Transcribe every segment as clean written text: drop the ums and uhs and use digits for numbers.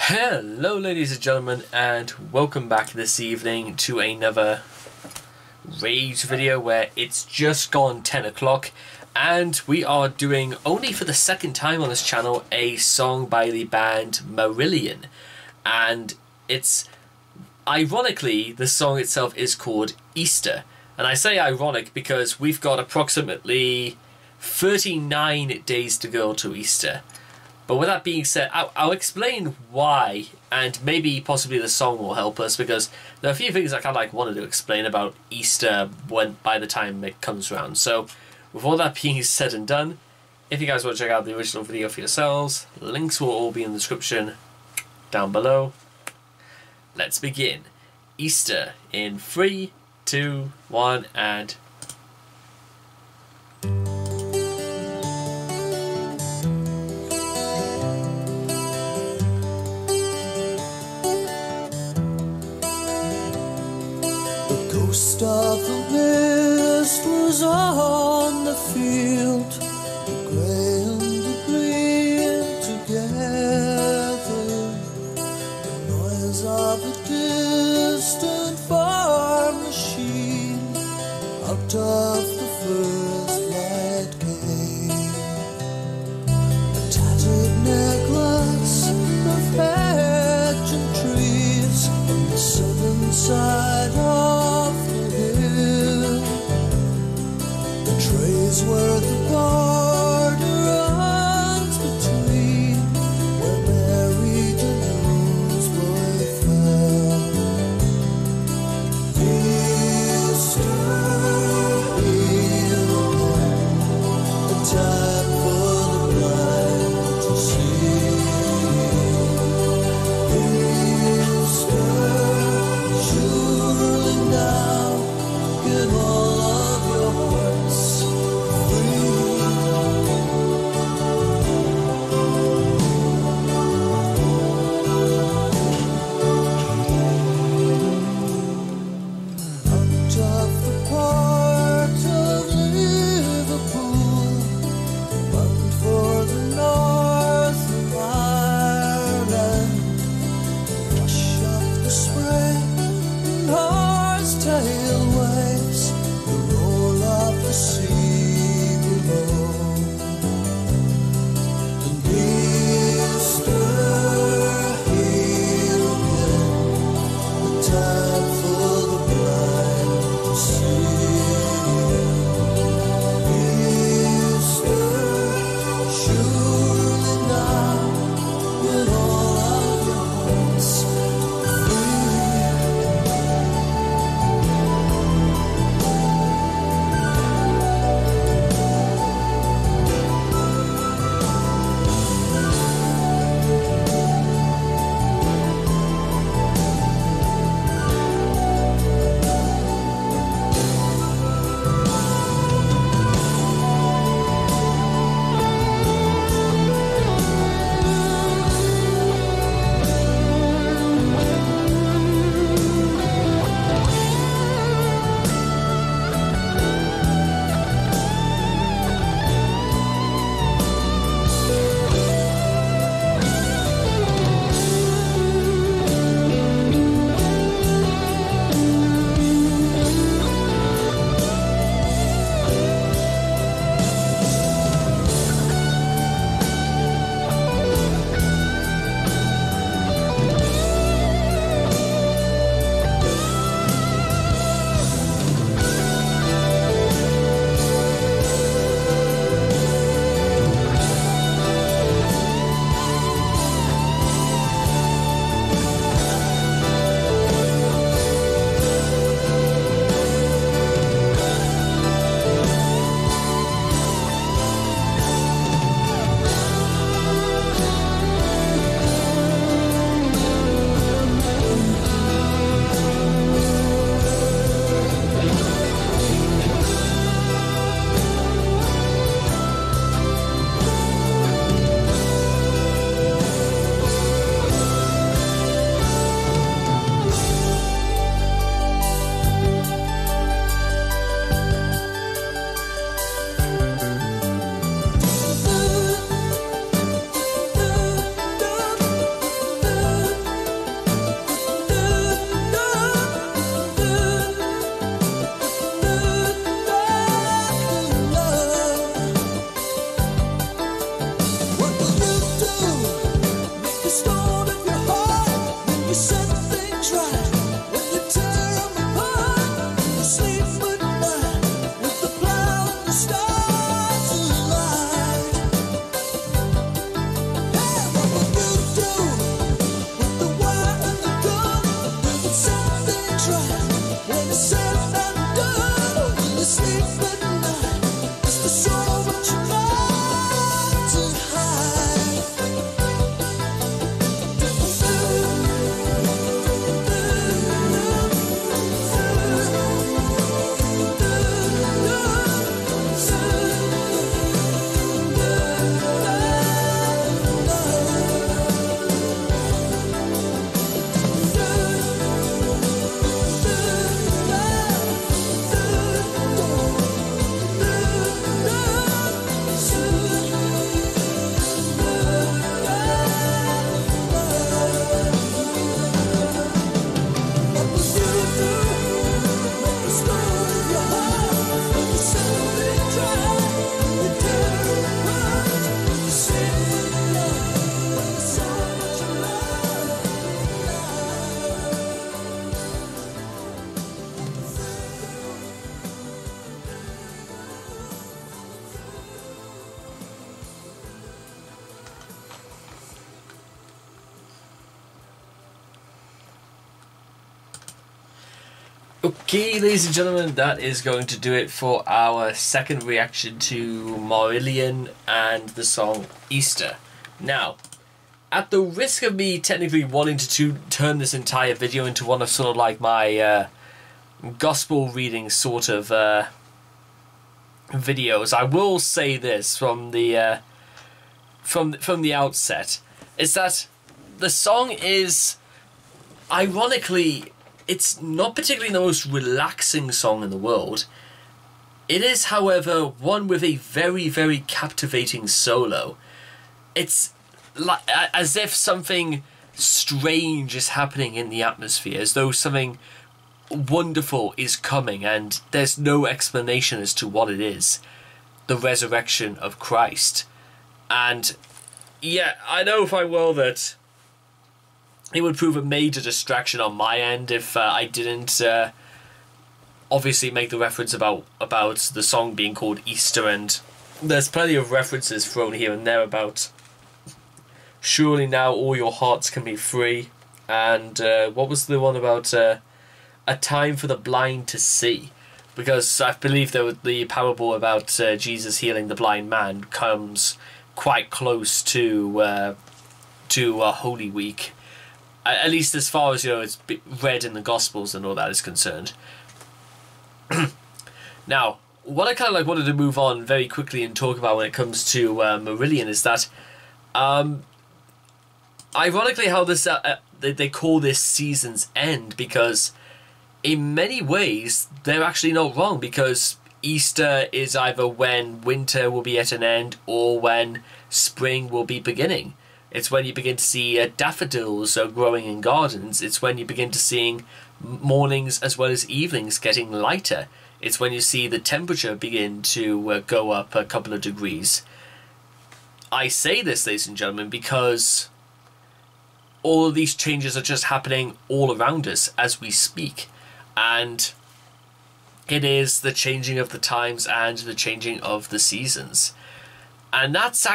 Hello ladies and gentlemen, and welcome back this evening to another Rage video where it's just gone 10 o'clock and we are doing, only for the second time on this channel, a song by the band Marillion. And it's, ironically, the song itself is called Easter. And I say ironic because we've got approximately 39 days to go to Easter. But with that being said, I'll explain why, and maybe possibly the song will help us, because there are a few things I kind of wanted to explain about Easter by the time it comes around. So, with all that being said and done, if you guys want to check out the original video for yourselves, links will all be in the description down below. Let's begin. Easter in 3, 2, 1, and... Ghost of the mist was on the field, the grey and the green together. The noise of a distant farm machine out of the first light came. A tattered necklace of hedge and trees on the southern side of where the border runs between where Mary the newsboy fell. Easter, Okay, ladies and gentlemen, that is going to do it for our second reaction to Marillion and the song Easter. Now, at the risk of me technically wanting to turn this entire video into one of sort of like my gospel reading sort of videos, I will say this from the outset, is that the song is, ironically, it's not particularly the most relaxing song in the world. It is, however, one with a very, very captivating solo. It's like as if something strange is happening in the atmosphere, as though something wonderful is coming, and there's no explanation as to what it is. The resurrection of Christ. And yeah, I know full well that it would prove a major distraction on my end if I didn't obviously make the reference about the song being called Easter, and there's plenty of references thrown here and there about surely now all your hearts can be free, and what was the one about a time for the blind to see, because I believe the parable about Jesus healing the blind man comes quite close to Holy Week. At least as far as, you know, it's read in the Gospels and all that is concerned. Now, what I kind of like wanted to move on very quickly and talk about when it comes to Marillion is that, ironically, how this they call this season's end, because in many ways they're actually not wrong, because Easter is either when winter will be at an end or when spring will be beginning. It's when you begin to see daffodils growing in gardens. It's when you begin to seeing mornings as well as evenings getting lighter. It's when you see the temperature begin to go up a couple of degrees. I say this, ladies and gentlemen, because all of these changes are just happening all around us as we speak. And it is the changing of the times and the changing of the seasons. And that's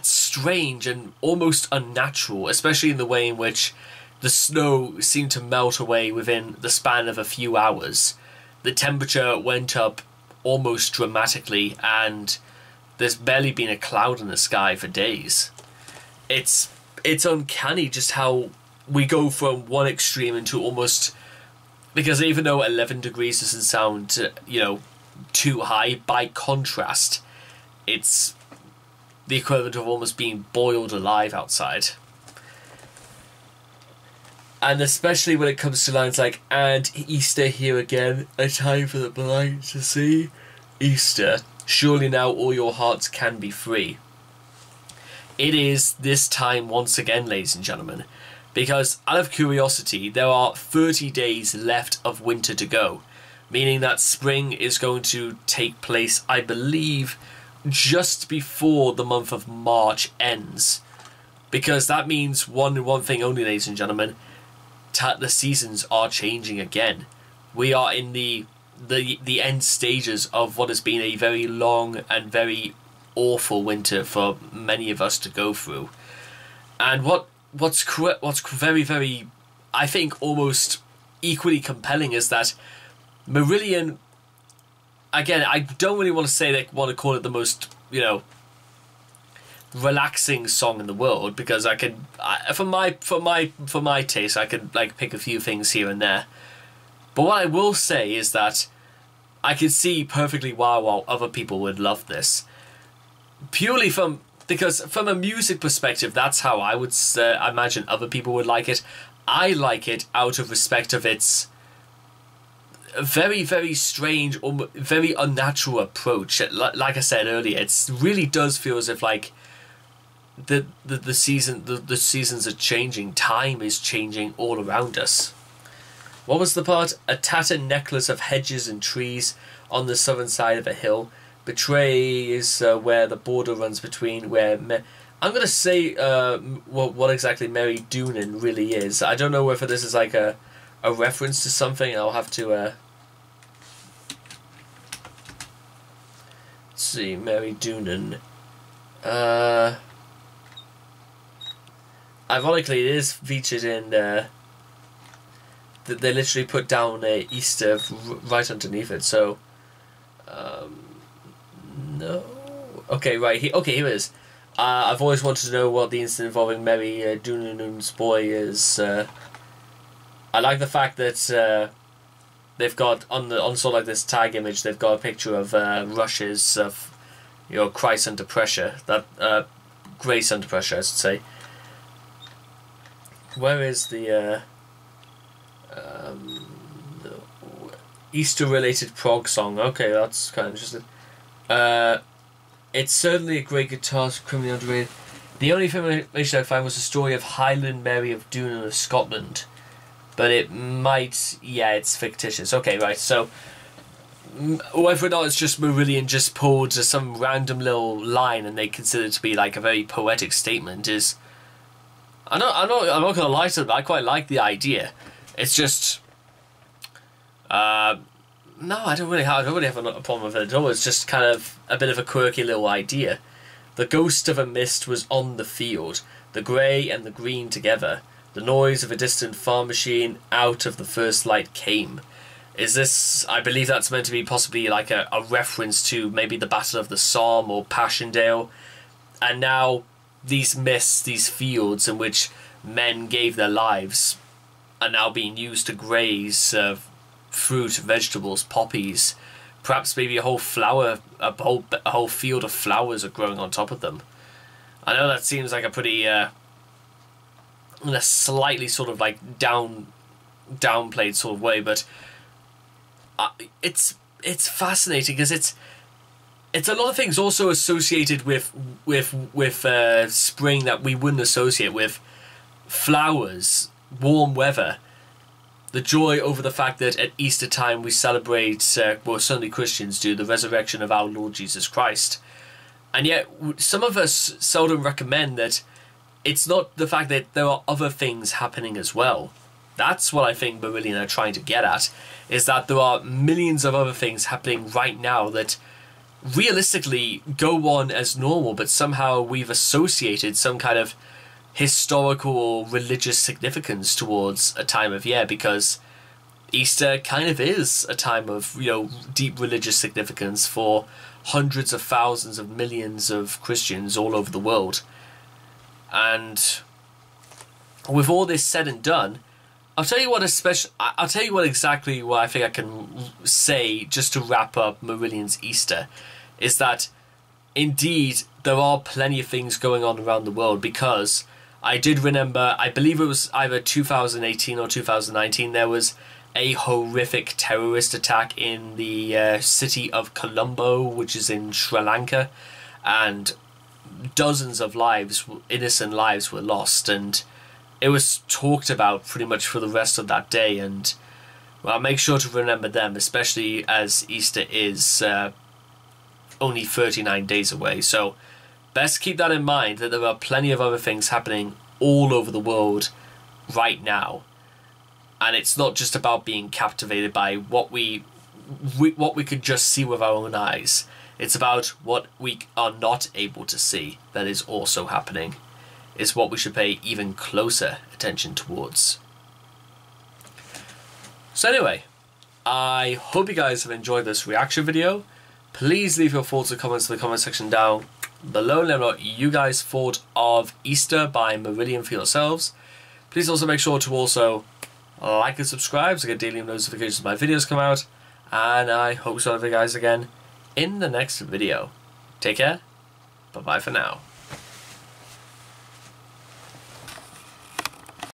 strange and almost unnatural, especially in the way in which the snow seemed to melt away within the span of a few hours. The temperature went up almost dramatically, and there's barely been a cloud in the sky for days. It's uncanny just how we go from one extreme into almost, because even though 11 degrees doesn't sound, you know, too high, by contrast, it's the equivalent of almost being boiled alive outside. And especially when it comes to lines like, and Easter here again, a time for the blind to see. Easter, surely now all your hearts can be free. It is this time once again, ladies and gentlemen, because out of curiosity, there are 30 days left of winter to go, meaning that spring is going to take place, I believe, just before the month of March ends, because that means one thing only, ladies and gentlemen: the seasons are changing again. We are in the end stages of what has been a very long and very awful winter for many of us to go through. And what's very, very, I think, almost equally compelling is that Marillion, again, I don't really want to say that I want to call it the most, you know, relaxing song in the world, because for my taste, I could like pick a few things here and there. But what I will say is that I could see perfectly why other people would love this, purely because from a music perspective, that's how I would imagine other people would like it. I like it out of respect of its very, very strange or very unnatural approach. Like I said earlier, it really does feel as if like the seasons are changing, time is changing all around us. What was the part? A tattered necklace of hedges and trees on the southern side of a hill betrays where the border runs between where I'm going to say what exactly Mary Doonan really is. I don't know whether this is like a reference to something. I'll have to let's see, Mary Doonan. Ironically, it is featured in they literally put down a Easter right underneath it. So, no. Okay, right. Here it is. I've always wanted to know what the incident involving Mary Dunoon's boy is. I like the fact that they've got on sort of like this tag image. They've got a picture of rushes of, you know, Christ under pressure. That grace under pressure, I should say. Where is the Easter-related prog song? Okay, that's kind of interesting. It's certainly a great guitar, criminally underrated. The only information I found was the story of Highland Mary of Doon of Scotland. But it might... yeah, it's fictitious. Okay, right, so... whether or not it's just Marillion just pulled some random little line and they consider it to be like a very poetic statement is... I'm not gonna lie to them, I quite like the idea. It's just... no, I don't really have a problem with it at all. It's just kind of a bit of a quirky little idea. The ghost of a mist was on the field, the grey and the green together. The noise of a distant farm machine out of the first light came. Is this... I believe that's meant to be possibly like a reference to maybe the Battle of the Somme or Passchendaele. And now these mists, these fields in which men gave their lives are now being used to graze fruit, vegetables, poppies, perhaps maybe a whole whole field of flowers are growing on top of them. I know that seems like a pretty in a slightly sort of like downplayed sort of way, but it's fascinating because it's a lot of things also associated with spring that we wouldn't associate with flowers, warm weather. The joy over the fact that at Easter time we celebrate, well, certainly Christians do, the resurrection of our Lord Jesus Christ. And yet, some of us seldom recommend that it's not the fact that there are other things happening as well. That's what I think Marillion are trying to get at, is that there are millions of other things happening right now that realistically go on as normal, but somehow we've associated some kind of historical or religious significance towards a time of year, because Easter kind of is a time of, you know, deep religious significance for hundreds of thousands of millions of Christians all over the world. And with all this said and done, I'll tell you what exactly what I think I can say just to wrap up Marillion's Easter, is that indeed there are plenty of things going on around the world, because I did remember, I believe it was either 2018 or 2019, there was a horrific terrorist attack in the city of Colombo, which is in Sri Lanka, and dozens of lives, innocent lives, were lost, and it was talked about pretty much for the rest of that day. And well, make sure to remember them, especially as Easter is only 39 days away. So best keep that in mind, that there are plenty of other things happening all over the world right now, and it's not just about being captivated by what we could just see with our own eyes. It's about what we are not able to see that is also happening. It's what we should pay even closer attention towards. So anyway, I hope you guys have enjoyed this reaction video. Please leave your thoughts and comments in the comment section down below. Let me know what you guys thought of Easter by Marillion for yourselves. Please also make sure to also like and subscribe to get daily notifications of my videos come out. And I hope to see you guys again in the next video. Take care. Bye bye for now.